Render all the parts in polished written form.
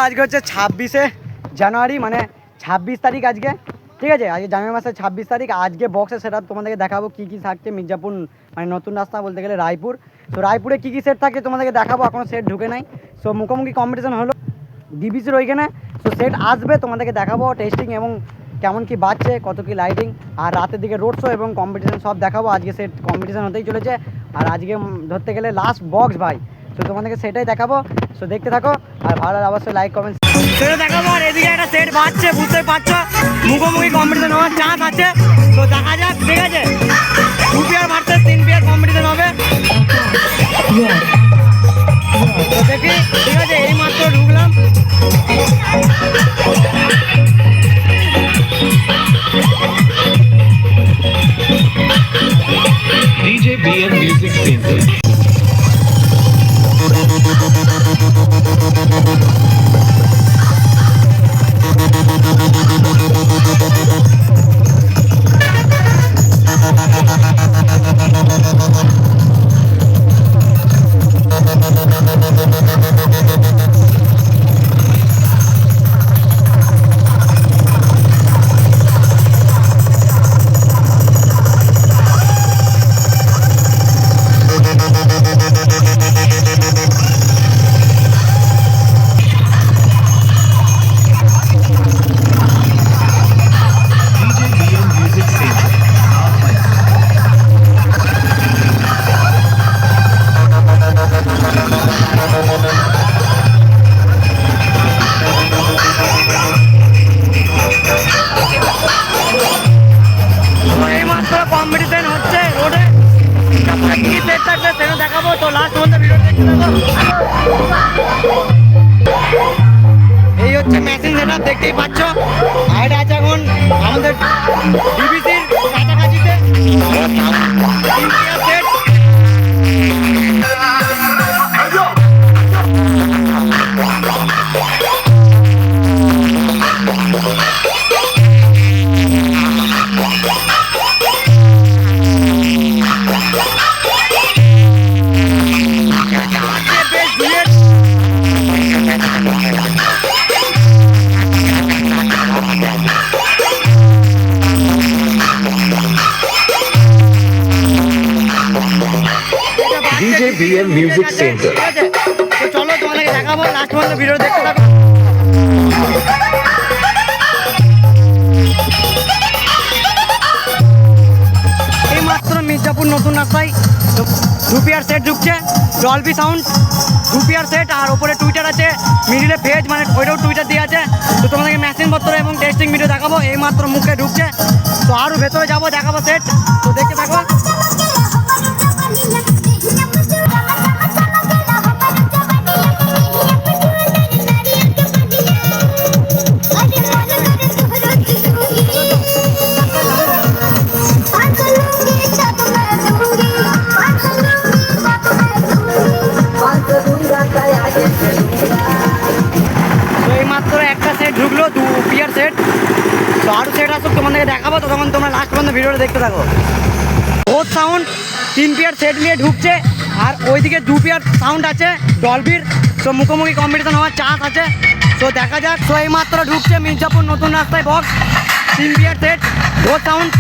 আজকে হচ্ছে 26শে জানুয়ারি, মানে 26 তারিখ আজকে, ঠিক আছে? আজকে জানুয়ারি মাসের 26 তারিখ। আজকে বক্সে সেট আপ তোমাদেরকে দেখাবো কী কী থাকছে মির্জাপুর, মানে নতুন রাস্তা বলতে গেলে রায়পুর। তো রায়পুরে কী কী সেট থাকে তোমাদেরকে দেখাবো, এখনও সেট ঢুকে নাই। সো মুখোমুখি কম্পিটিশন হলো ডিবিসির ওইখানে, সো সেট আসবে তোমাদেরকে দেখাবো টেস্টিং এবং কেমন কি বাজছে, কত কি লাইটিং, আর রাতের দিকে রোড শো এবং কম্পিটিশন সব দেখাবো। আজকে সেট কম্পিটিশন হতেই চলেছে, আর আজকে ধরতে গেলে লাস্ট বক্স ভাই। তো তোমাদেরকে সেটাই দেখাবো, সো দেখতে থাকো, আর ভালো লাগলে অবশ্যই লাইক কমেন্ট সেটা দেখাবো। আর এদিকে একটা সেট বাজছে, বুঝতে পারছো, মুখোমুখি কম্পিটিশন হওয়ার চান্স আছে। তো দেখা যাক, ঠিক আছে? 2 পেয়ার ভার্সেস 3 পেয়ার কম্পিটিশন হবে, তো দেখি, ঠিক আছে? এই মাত্র ঢুকলাম। DJ BN Music Center. Competition হচ্ছে রোডে, কি সেট থাকবে সেটা দেখাবো। তো লাস্ট পর্যন্ত ভিডিও দেখতে থাকো। এই হচ্ছে মেশিন সেটা, দেখতেই পাচ্ছ। আর এটা আছে এখন আমাদের ডিবিসির কাছাকাছিতে set. DJ BN Music Center. তো চলো তোমাদেরকে দেখাবো, লাস্ট পর্যন্ত ভিডিও দেখতে থাকো। এই মাত্র মির্জাপুর নতুন রাস্তায় 2 পেয়ার সেট ঢুকছে, ডলবি সাউন্ড 2 পেয়ার সেট, আর ওপরে টুইটার আছে, মিডিলে ফেজ, মানে ওইটাও টুইটার দিয়ে আছে। তো তোমাদেরকে মেশিন পত্র এবং টেস্টিং ভিডিও দেখাবো। এই মাত্র মুখে ঢুকছে, তো আরও ভেতরে যাবো, দেখাবো সেট, তো দেখতে থাকো। তো এই মাত্র একটা সেট ঢুকলো, 2 পেয়ার সেট, তো আরও সেট আসুক তোমাদেরকে দেখাবো। তো তখন তোমরা লাস্ট পর্যন্ত ভিডিওটা দেখতে থাকো। বোথ সাউন্ড 3 পেয়ার সেট নিয়ে ঢুকছে, আর ওইদিকে 2 পেয়ার সাউন্ড আছে ডলবির। তো মুখোমুখি কম্পিটিশন হওয়ার চান্স আছে, তো দেখা যাক। তো এই মাত্র ঢুকছে মির্জাপুর নতুন রাস্তায় box 3 pair set, both sound.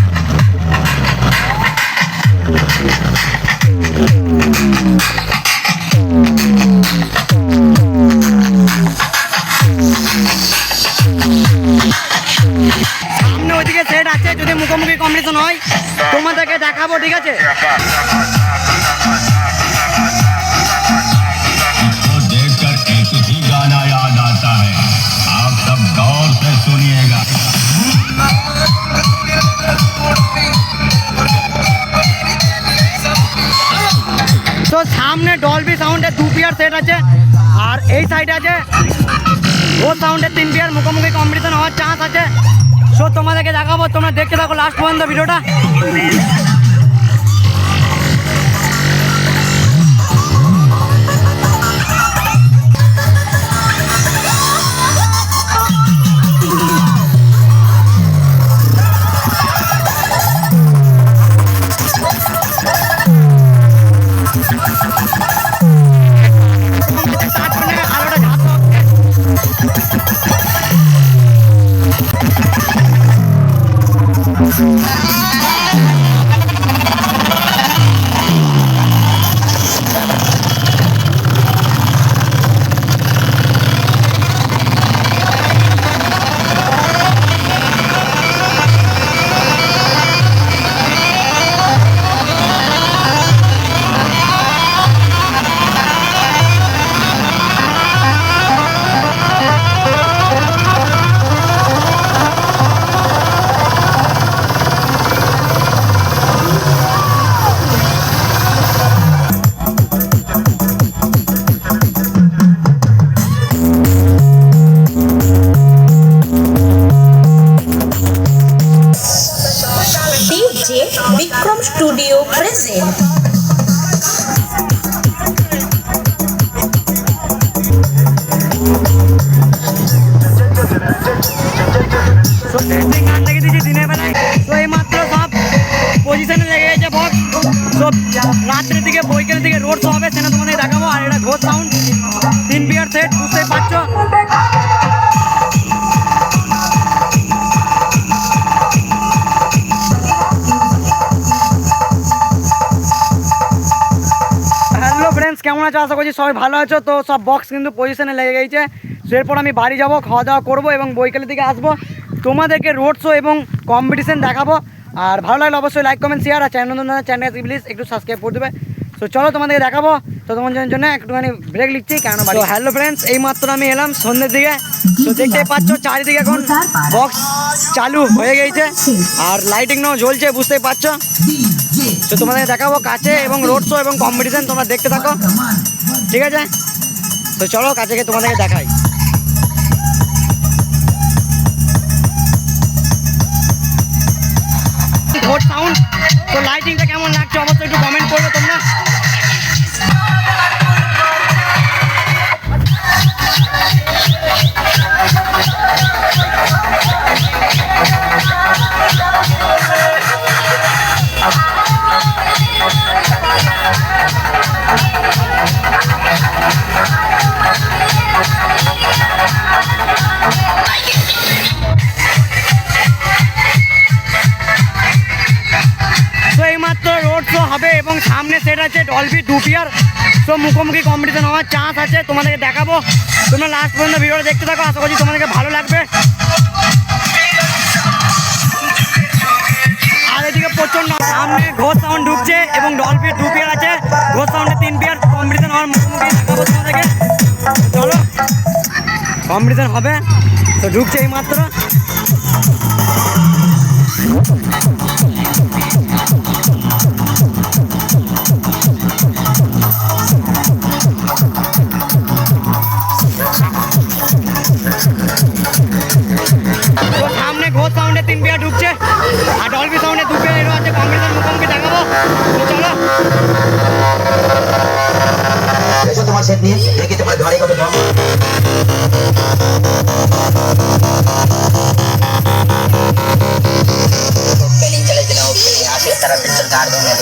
সামনে ওইদিকে সেট আছে, যদি মুখোমুখি কম্পিটিশন হয় তোমাদেরকে দেখাবো, ঠিক আছে? देखकर एक ही गाना याद आता है, आप सब गौर से सुनिएगा। তো সামনে ডলবি সাউন্ডের 2 পেয়ার সেট আছে, আর এই সাইডে আছে ও সাউন্ডের 3 পেয়ার, মুখোমুখি কম্পিটিশন হওয়ার চান্স আছে। সো তোমাদেরকে দেখাবো, তোমরা দেখতে থাকো লাস্ট পর্যন্ত ভিডিওটা। DJ Vikram Studio present. তো ড্যান্সিং গান লাগিয়ে দিয়েছি দিনের বেলায়, তো এই মাত্র সব পজিশনে লেগে গেছে বক্স। সব রাত্রের দিকে বৈকালের দিকে রোড শো হবে, সেটা তোমাদের দেখাবো। আর এটা ঘোষ সাউন্ড 3 বিয়ার সেট, বুঝতেই পারছো। হ্যালো ফ্রেন্ডস, কেমন আছো? আশা করছি সবাই ভালো আছো। তো সব বক্স কিন্তু পজিশনে লেগে গেছে। তো এরপর আমি বাড়ি যাব, খাওয়া দাওয়া করবো এবং বৈকালের দিকে আসবো, তোমাদেরকে রোড শো এবং কম্পিটিশন দেখাবো। আর ভালো লাগলে অবশ্যই লাইক কমেন্ট শেয়ার, আর চ্যানেল প্লিজ একটু সাবস্ক্রাইব করে দেবে। তো চলো তোমাদেরকে দেখাবো। তো তোমাদের জন্য একটুখানি ব্রেক লিখছি কেন। তো হ্যালো ফ্রেন্ডস, এই মাত্র আমি এলাম সন্ধ্যের দিকে। তো দেখতেই পাচ্ছ চারিদিকে এখন বক্স চালু হয়ে গেছে আর লাইটিংও জ্বলছে, বুঝতেই পারছো। তো তোমাদের দেখাবো কাছে এবং রোড শো এবং কম্পিটিশন, তোমরা দেখতে থাকো, ঠিক আছে? তো চলো কাছে গিয়ে তোমাদেরকে দেখাই। ঘোষ সাউন্ড, তো লাইটিংটা কেমন লাগছে অবশ্যই একটু কমেন্ট করবে তোমরা। তো এইমাত্র রোড শো হবে এবং সামনে সেট আছে ডলবি 2 বিয়ার। তো মুখোমুখি কম্পিটিশন হওয়ার চান্স আছে, তোমাদেরকে দেখাবো। তোমরা লাস্ট পর্যন্ত ভিডিওটা দেখতে থাকো, আশা করছি তোমাদেরকে ভালো লাগবে। আর এদিকে প্রচন্ড সামনে ঘোষ সাউন্ড ঢুকছে এবং ডলবি 2 বিয়ার আছে। ঘোষ সাউন্ডে 3 বিয়ার কম্পিটিশন হওয়ার মুখোমুখি দেখাবো তোমাদেরকে। চলো কম্পিটিশন হবে, তো ঢুকছে এই মাত্র। তো সামনে ঘোষ সাউন্ডে 3 বিয়ার ঢুকছে আর ডলবি সাউন্ডে 2 বিয়ার এরও আছে। কম্পিটিশন মুখোমুখি দেখাবো, তো চলো। এসো তোমার সেট নিয়ে দেখি তোমার ঘরে কত দাম। ओपनिंग चले देना, ओपनिंग आगे तरफ से सरकार देंगे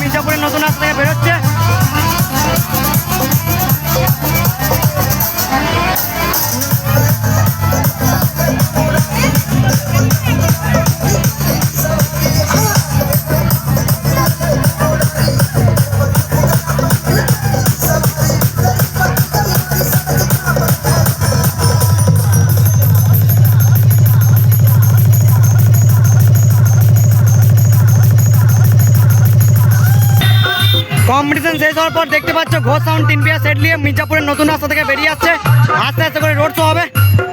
মির্জাপুরের নতুন রাস্তা থেকে বেরোচ্ছে। কম্পিটিশন শেষ হওয়ার পর দেখতে পাচ্ছ ঘোষ সাউন্ড 3 পেয়ার সেট নিয়ে মির্জাপুরের নতুন রাস্তা থেকে বেরিয়ে আসছে। আস্তে আস্তে করে রোড শো হবে,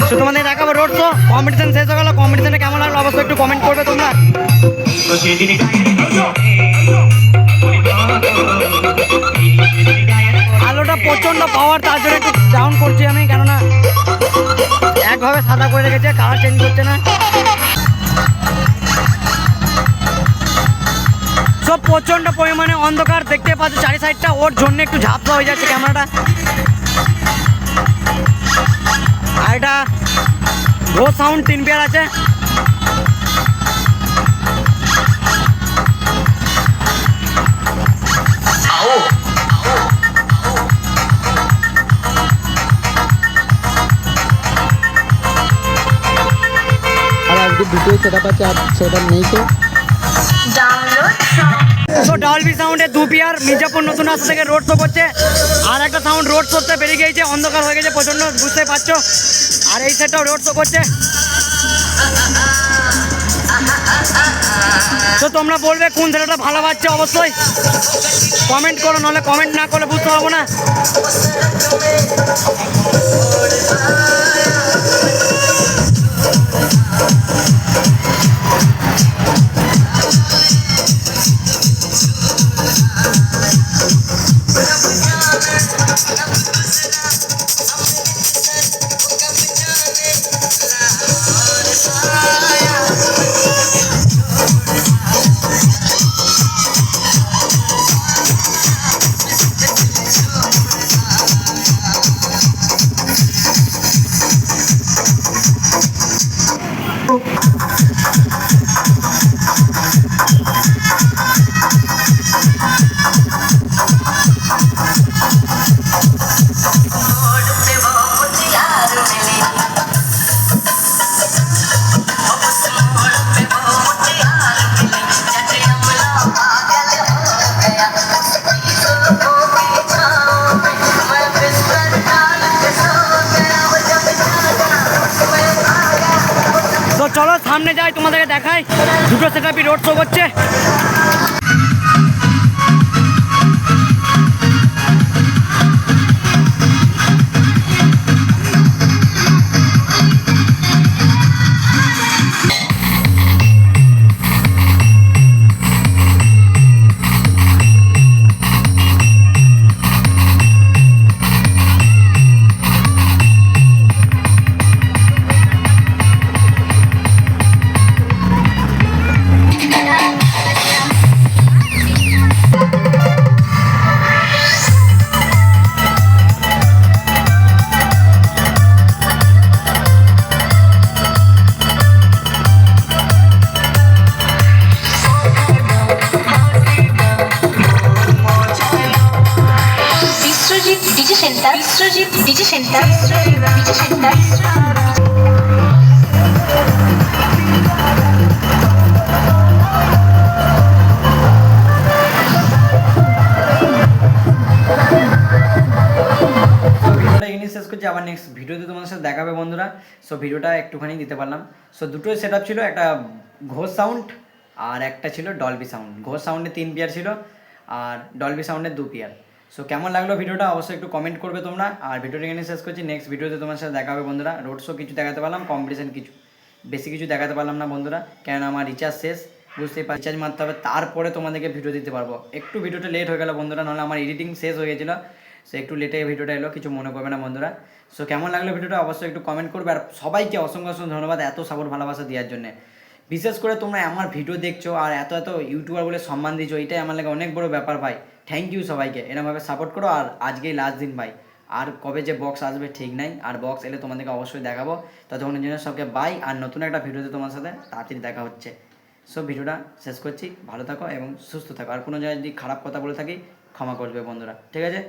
তো তোমাদের দেখাবো রোড শো। কম্পিটিশন শেষ হয়ে গেল, কম্পিটিশনে কেমন লাগলো অবশ্যই একটু কমেন্ট করবে তোমরা। আলোটা প্রচন্ড পাওয়ার, তার জন্য একটু ডাউন করছি আমি, কেননা একভাবে সাদা করে রেখেছে, কালার চেঞ্জ করছে না। সব প্রচন্ড পরিমাণে অন্ধকার দেখতে পাচ্ছ চারি সাইডটা, ওর জন্য একটু ঝাপসা হয়ে যাচ্ছে ক্যামেরাটা। আর এটা ঘোষ সাউন্ড 3 পেয়ার আছে। আর আজকে দুটোই সেট আপ আছে, আর সেট আপ নেই তো। তো ডলবি সাউন্ডে 2 পেয়ার মির্জাপুর নতুন রাস্তা থেকে রোড শো করছে। আর একটা সাউন্ড রোড শোতে বেরিয়ে গিয়েছে, অন্ধকার হয়ে গেছে প্রচন্ড, বুঝতে পারছো। আর এই সেটটাও রোড শো করছে। তো তোমরা বলবে কোন সেটটা ভালো বাজছে, অবশ্যই কমেন্ট করো, নাহলে কমেন্ট না করলে বুঝতে পারবো না। তো চলো সামনে যাই, তোমাদেরকে দেখাই। দুটো সেটআপই রোড শো করছে। Biswajit DG centre. এখানে শেষ করছি, আবার নেক্সট ভিডিওতে তোমাদের সাথে দেখাবে বন্ধুরা। সো ভিডিওটা একটুখানি দিতে পারলাম। সো দুটোই সেট আপ ছিল, একটা ঘোষ সাউন্ড আর একটা ছিল ডলবি সাউন্ড। ঘোষ সাউন্ডে 3 পেয়ার ছিল আর ডলবি সাউন্ডে 2 পেয়ার। সো কেমন লাগলো ভিডিওটা অবশ্যই একটু কমেন্ট করবে তোমরা। আর ভিডিওটা এখানে শেষ করছি, নেক্সট ভিডিওতে তোমার সাথে দেখা হবে বন্ধুরা। রোড শো কিছু দেখাতে পারলাম, কম্পিটিশন কিছু, বেশি কিছু দেখাতে পারলাম না বন্ধুরা, কেন আমার রিচার্জ শেষ, বুঝতেই পারছি। রিচার্জ মারতে হবে, তারপরে তোমাদেরকে ভিডিও দিতে পারবো। একটু ভিডিওটা লেট হয়ে গেল বন্ধুরা, নাহলে আমার এডিটিং শেষ হয়ে গেছিলো। সো একটু লেটে ভিডিওটা এলো, কিছু মনে করবে না বন্ধুরা। সো কেমন লাগলো ভিডিওটা অবশ্যই একটু কমেন্ট করবে। আর সবাইকে অসংখ্য অসংখ্য ধন্যবাদ এত সাপোর্ট ভালোবাসা দেওয়ার জন্য। বিশেষ করে তোমরা আমার ভিডিও দেখছো আর এত ইউটিউবার বলে সম্মান দিচ্ছ, এটাই আমার লাগে অনেক বড় ব্যাপার ভাই। থ্যাংক ইউ সবাইকে, এরকমভাবে সাপোর্ট করো। আর আজকেই লাস্ট দিন ভাই, আর কবে যে বক্স আসবে ঠিক নাই, আর বক্স এলে তোমাদেরকে অবশ্যই দেখাবো। ততক্ষণের জন্য সবকে বাই, আর নতুন একটা ভিডিওতে তোমার সাথে তাড়াতাড়ি দেখা হচ্ছে। সো ভিডিওটা শেষ করছি, ভালো থাকো এবং সুস্থ থাকো। আর কোনো জায়গায় যদি খারাপ কথা বলে থাকি ক্ষমা করবে বন্ধুরা, ঠিক আছে।